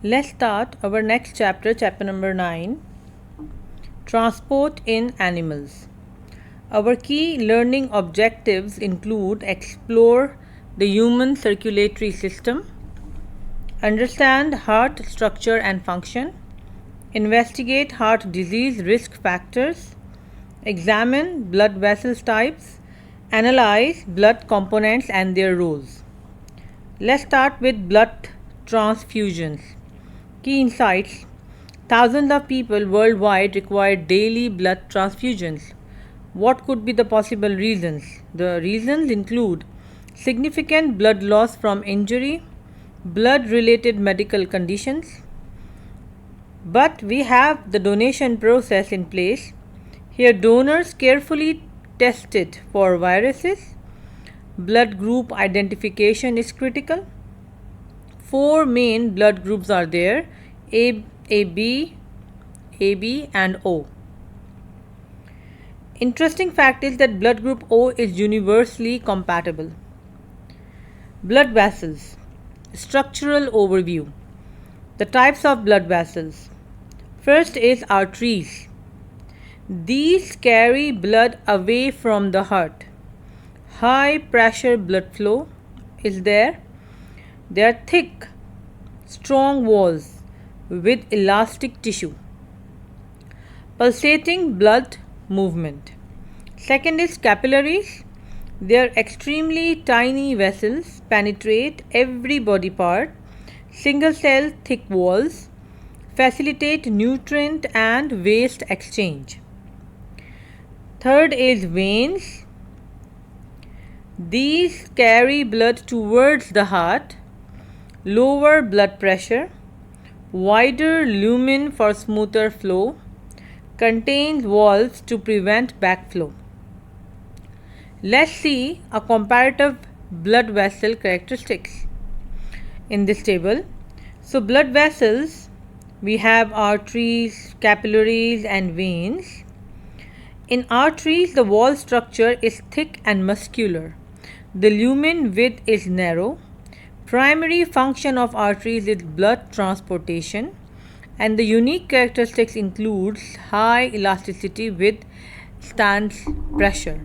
Let's start our next chapter, chapter number 9, Transport in Animals. Our key learning objectives include explore the human circulatory system, understand heart structure and function, investigate heart disease risk factors, examine blood vessels types, analyze blood components and their roles. Let's start with blood transfusions. Key insights: thousands of people worldwide require daily blood transfusions. What could be the possible reasons? The reasons include significant blood loss from injury, blood related medical conditions. But we have the donation process in place. Here, donors carefully test it for viruses. Blood group identification is critical. 4 main blood groups are there: AB, and O. Interesting fact is that blood group O is universally compatible. Blood vessels. Structural overview. The types of blood vessels. First is arteries. These carry blood away from the heart. High pressure blood flow is there. They are thick, strong walls with elastic tissue. Pulsating blood movement. Second is capillaries. They are extremely tiny vessels, penetrate every body part, single cell thick walls, facilitate nutrient and waste exchange. Third is veins. These carry blood towards the heart, lower blood pressure, wider lumen for smoother flow, contains valves to prevent backflow. Let's see a comparative blood vessel characteristics in this table. So blood vessels, we have arteries, capillaries and veins. In arteries, the wall structure is thick and muscular. The lumen width is narrow. Primary function of arteries is blood transportation, and the unique characteristics includes high elasticity with stance pressure.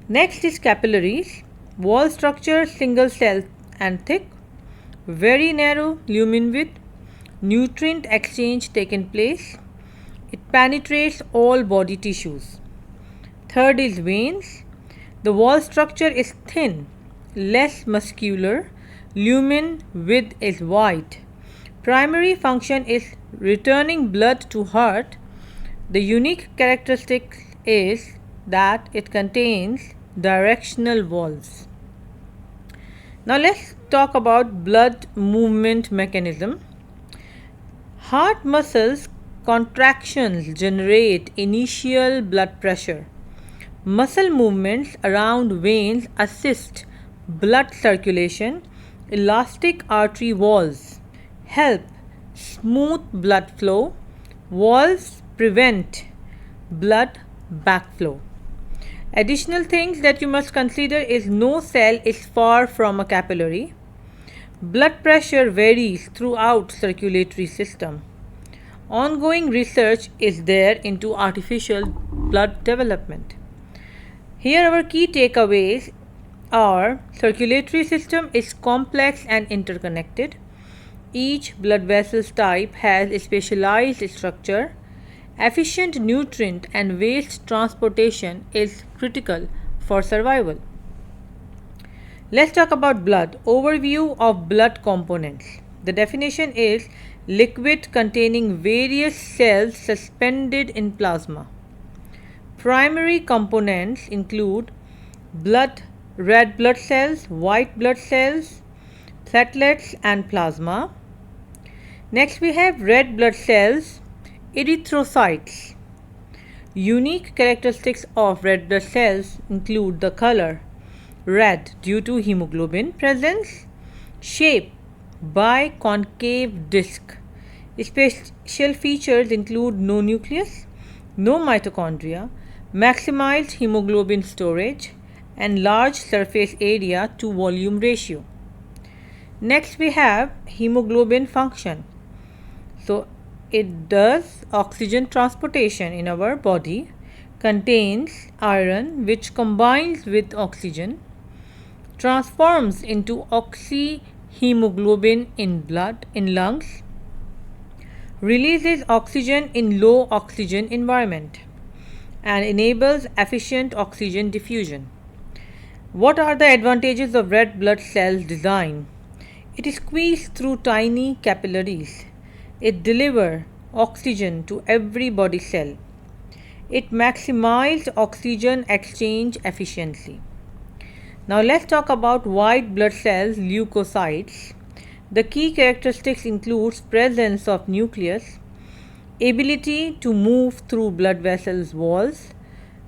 Next is capillaries. Wall structure single cell and thick, very narrow lumen width, nutrient exchange taken place. It penetrates all body tissues. Third is veins. The wall structure is thin, less muscular, lumen width is wide. Primary function is returning blood to heart. The unique characteristic is that it contains directional valves. Now let's talk about blood movement mechanism. Heart muscles contractions generate initial blood pressure. Muscle movements around veins assist blood circulation. Elastic artery walls help smooth blood flow. Walls prevent blood backflow. Additional things that you must consider is no cell is far from a capillary. Blood pressure varies throughout circulatory system. Ongoing research is there into artificial blood development. Here our key takeaways are: circulatory system is complex and interconnected. Each blood vessel type has a specialized structure. Efficient nutrient and waste transportation is critical for survival. Let's talk about blood. Overview of blood components. The definition is liquid containing various cells suspended in plasma. Primary components include red blood cells, white blood cells, platelets and plasma. Next we have red blood cells, erythrocytes. Unique characteristics of red blood cells include the color red due to hemoglobin presence, shape biconcave disc. Special features include no nucleus, no mitochondria, maximized hemoglobin storage, and large surface area to volume ratio. Next we have hemoglobin function. So it does oxygen transportation in our body, contains iron which combines with oxygen, transforms into oxyhemoglobin in blood in lungs, releases oxygen in low oxygen environment, and enables efficient oxygen diffusion. What are the advantages of red blood cells design? It is squeezed through tiny capillaries. It delivers oxygen to every body cell. It maximizes oxygen exchange efficiency. Now let's talk about white blood cells, leukocytes. The key characteristics includes presence of nucleus, ability to move through blood vessels walls.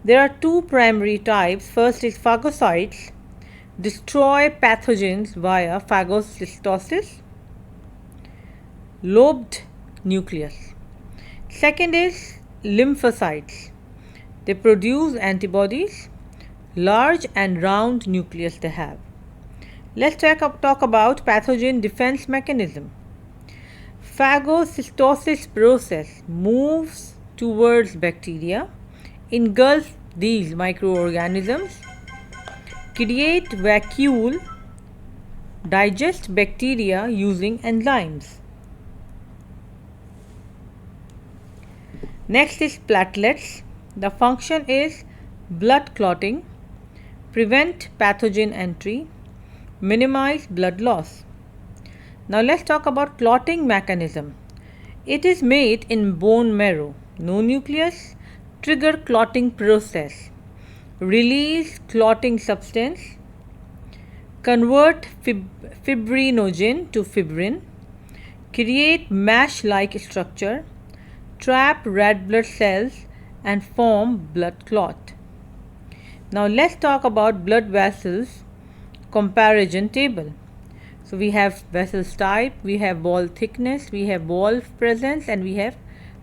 There are two primary types. First is phagocytes, destroy pathogens via phagocytosis, lobed nucleus. Second is lymphocytes. They produce antibodies, large and round nucleus they have. Let's talk about pathogen defense mechanism. Phagocytosis process moves towards bacteria, engulfs these microorganisms, create vacuole, digest bacteria using enzymes. Next is platelets. The function is blood clotting, prevent pathogen entry, minimize blood loss. Now let's talk about clotting mechanism. It is made in bone marrow. No nucleus, trigger clotting process, release clotting substance, convert fibrinogen to fibrin, create mesh-like structure, trap red blood cells and form blood clot. Now let's talk about blood vessels comparison table. So we have vessels type, we have wall thickness, we have wall presence, and we have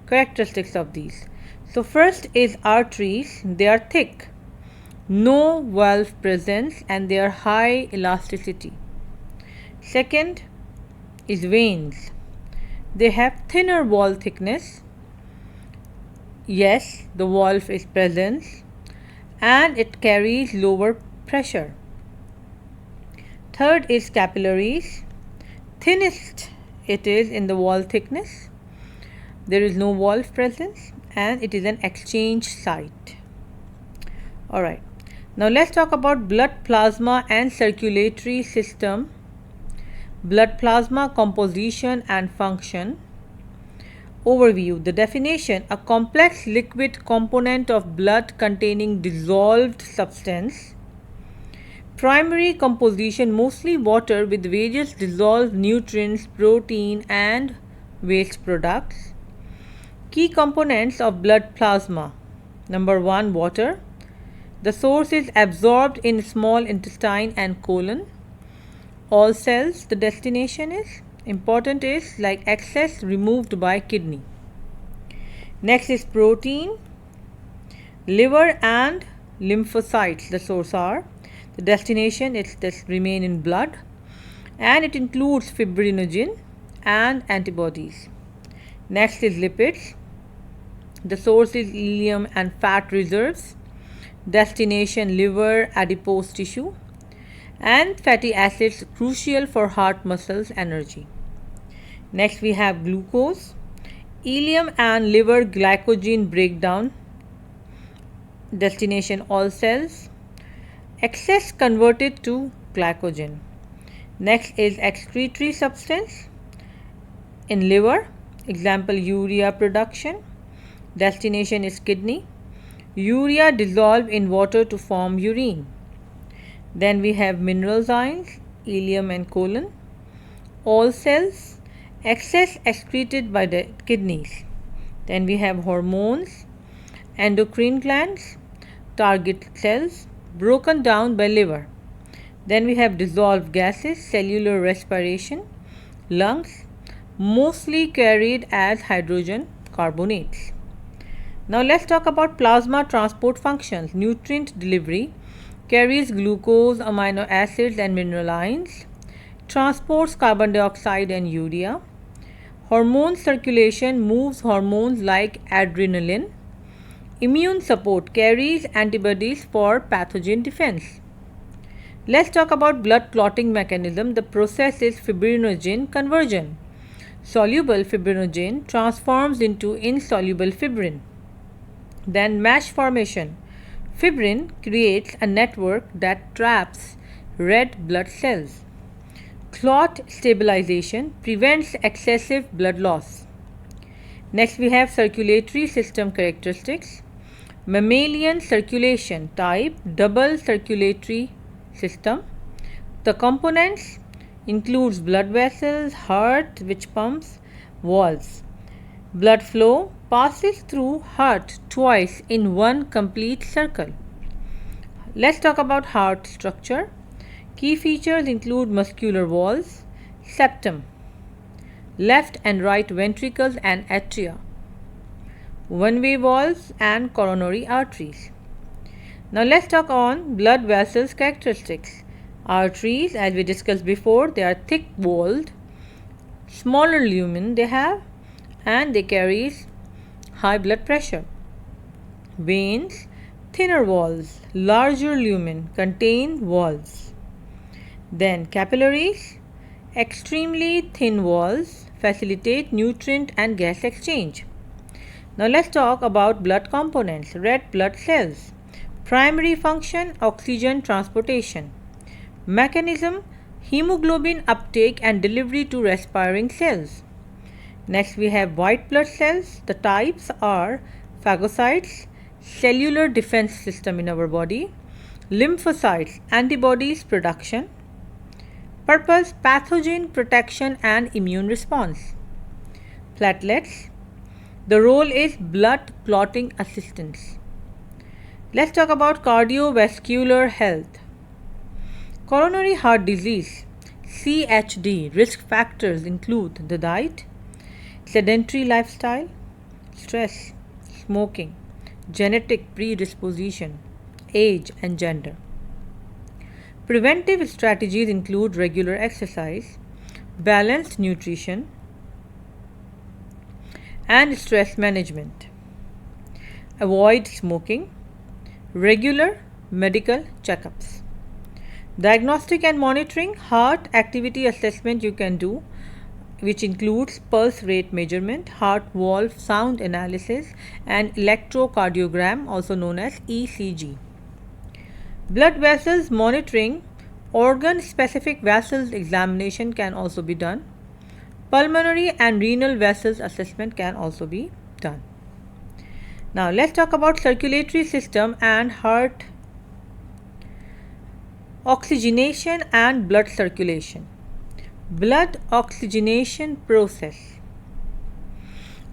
characteristics of these. So first is arteries. They are thick, no valve presence, and they are high elasticity. Second is veins. They have thinner wall thickness. Yes, the valve is present and it carries lower pressure. Third is capillaries. Thinnest it is in the wall thickness. There is no valve presence and it is an exchange site. Alright, now let's talk about blood plasma and circulatory system. Blood plasma composition and function. Overview. The definition: a complex liquid component of blood containing dissolved substance. Primary composition: mostly water with various dissolved nutrients, protein and waste products. Key components of blood plasma. Number 1, water. The source is absorbed in small intestine and colon. All cells, the destination is. Important is like excess removed by kidney. Next is protein. Liver and lymphocytes, the source are. The destination is this remain in blood, and it includes fibrinogen and antibodies. Next is lipids. The source is ileum and fat reserves. Destination liver, adipose tissue, and fatty acids crucial for heart muscles energy. Next we have glucose. Ileum and liver glycogen breakdown. Destination all cells. Excess converted to glycogen. Next is excretory substance in liver. Example urea production. Destination is kidney. Urea dissolved in water to form urine. Then we have mineral ions, ileum and colon. All cells, excess excreted by the kidneys. Then we have hormones, endocrine glands, target cells, broken down by liver. Then we have dissolved gases, cellular respiration, lungs, mostly carried as hydrogen carbonates. Now let's talk about plasma transport functions. Nutrient delivery, carries glucose, amino acids and mineral ions, transports carbon dioxide and urea. Hormone circulation moves hormones like adrenaline. Immune support carries antibodies for pathogen defense. Let's talk about blood clotting mechanism. The process is fibrinogen conversion. Soluble fibrinogen transforms into insoluble fibrin. Then mesh formation. Fibrin creates a network that traps red blood cells. Clot stabilization prevents excessive blood loss. Next we have circulatory system characteristics. Mammalian circulation type, double circulatory system. The components includes blood vessels, heart which pumps, valves. Blood flow passes through heart twice in one complete circle. Let's talk about heart structure. Key features include muscular walls, septum, left and right ventricles and atria, one-way valves and coronary arteries. Now let's talk on blood vessels characteristics. Arteries, as we discussed before, they are thick-walled, smaller lumen they have, and they carry high blood pressure. Veins, thinner walls, larger lumen, contain valves. Then capillaries, extremely thin walls, facilitate nutrient and gas exchange. Now let's talk about blood components. Red blood cells. Primary function, oxygen transportation. Mechanism, hemoglobin uptake and delivery to respiring cells. Next we have white blood cells. The types are phagocytes, cellular defense system in our body. Lymphocytes, antibodies production. Purpose, pathogen protection and immune response. Platelets, the role is blood clotting assistance. Let's talk about cardiovascular health. Coronary heart disease, CHD, risk factors include the diet, sedentary lifestyle, stress, smoking, genetic predisposition, age and gender. Preventive strategies include regular exercise, balanced nutrition, and stress management. Avoid smoking, regular medical checkups. Diagnostic and monitoring, heart activity assessment you can do, which includes pulse rate measurement, heart valve sound analysis, and electrocardiogram, also known as ECG. Blood vessels monitoring, organ specific vessels examination can also be done. Pulmonary and renal vessels assessment can also be done. Now let's talk about circulatory system and heart oxygenation and blood circulation. Blood oxygenation process.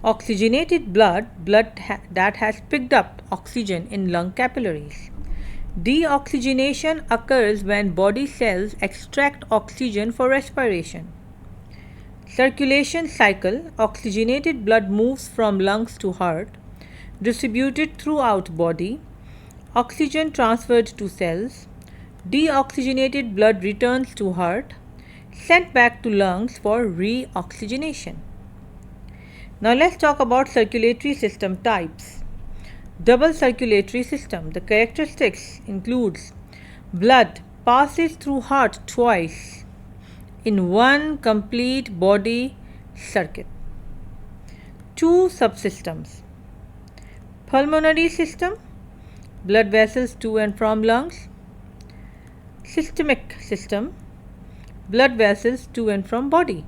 Oxygenated blood that has picked up oxygen in lung capillaries. Deoxygenation occurs when body cells extract oxygen for respiration. Circulation cycle, oxygenated blood moves from lungs to heart, distributed throughout body, oxygen transferred to cells, deoxygenated blood returns to heart, sent back to lungs for reoxygenation. Now let's talk about circulatory system types. Double circulatory system. The characteristics includes blood passes through heart twice in one complete body circuit. Two subsystems. Pulmonary system, blood vessels to and from lungs. Systemic system, blood vessels to and from body.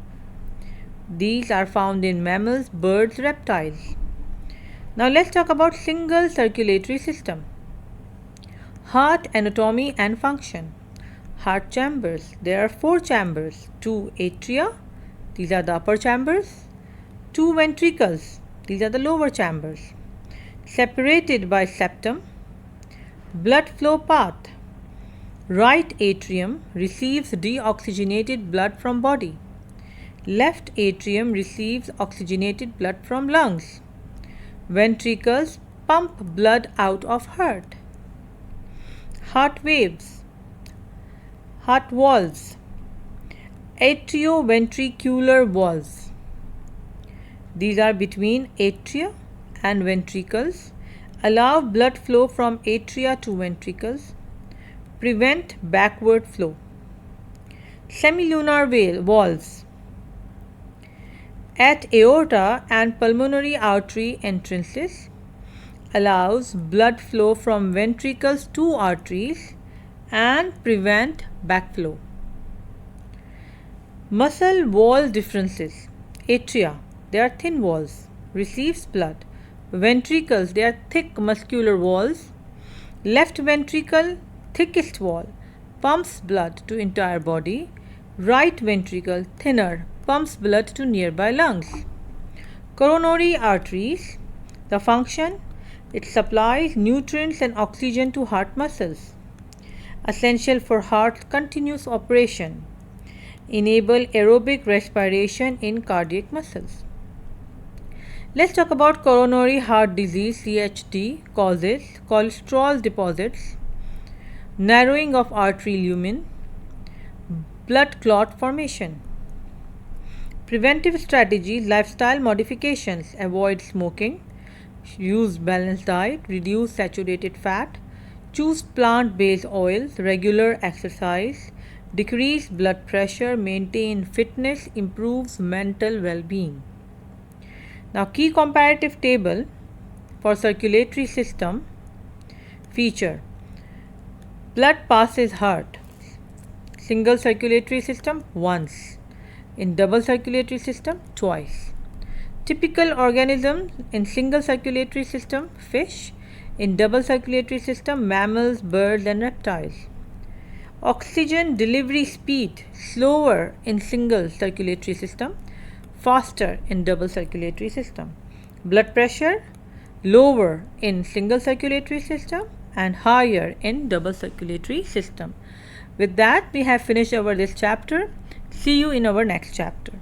These are found in mammals, birds, reptiles. Now let's talk about single circulatory system. Heart anatomy and function. Heart chambers. There are 4 chambers. 2 atria, these are the upper chambers. 2 ventricles, these are the lower chambers. Separated by septum. Blood flow path. Right atrium receives deoxygenated blood from body. Left atrium receives oxygenated blood from lungs. Ventricles pump blood out of heart. Heart waves, heart valves. Atrioventricular valves. These are between atria and ventricles, allow blood flow from atria to ventricles, prevent backward flow. Semilunar valves at aorta and pulmonary artery entrances, allows blood flow from ventricles to arteries and prevent backflow. Muscle wall differences. Atria, they are thin walls, receives blood. Ventricles, they are thick muscular walls. Left ventricle, thickest wall, pumps blood to entire body. Right ventricle, thinner, pumps blood to nearby lungs. Coronary arteries, the function, it supplies nutrients and oxygen to heart muscles. Essential for heart's continuous operation. Enable aerobic respiration in cardiac muscles. Let's talk about coronary heart disease (CHD) causes: cholesterol deposits, narrowing of artery lumen, blood clot formation. Preventive strategies: lifestyle modifications, avoid smoking, use balanced diet, reduce saturated fat, choose plant-based oils, regular exercise, decrease blood pressure, maintain fitness, improves mental well-being. Now, key comparative table for circulatory system feature: blood passes heart, single circulatory system once, in double circulatory system twice. Typical organisms in single circulatory system: fish, in double circulatory system mammals, birds and reptiles. Oxygen delivery speed: slower in single circulatory system, faster in double circulatory system. Blood pressure: lower in single circulatory system and higher in double circulatory system. With that, we have finished this chapter. See you in our next chapter.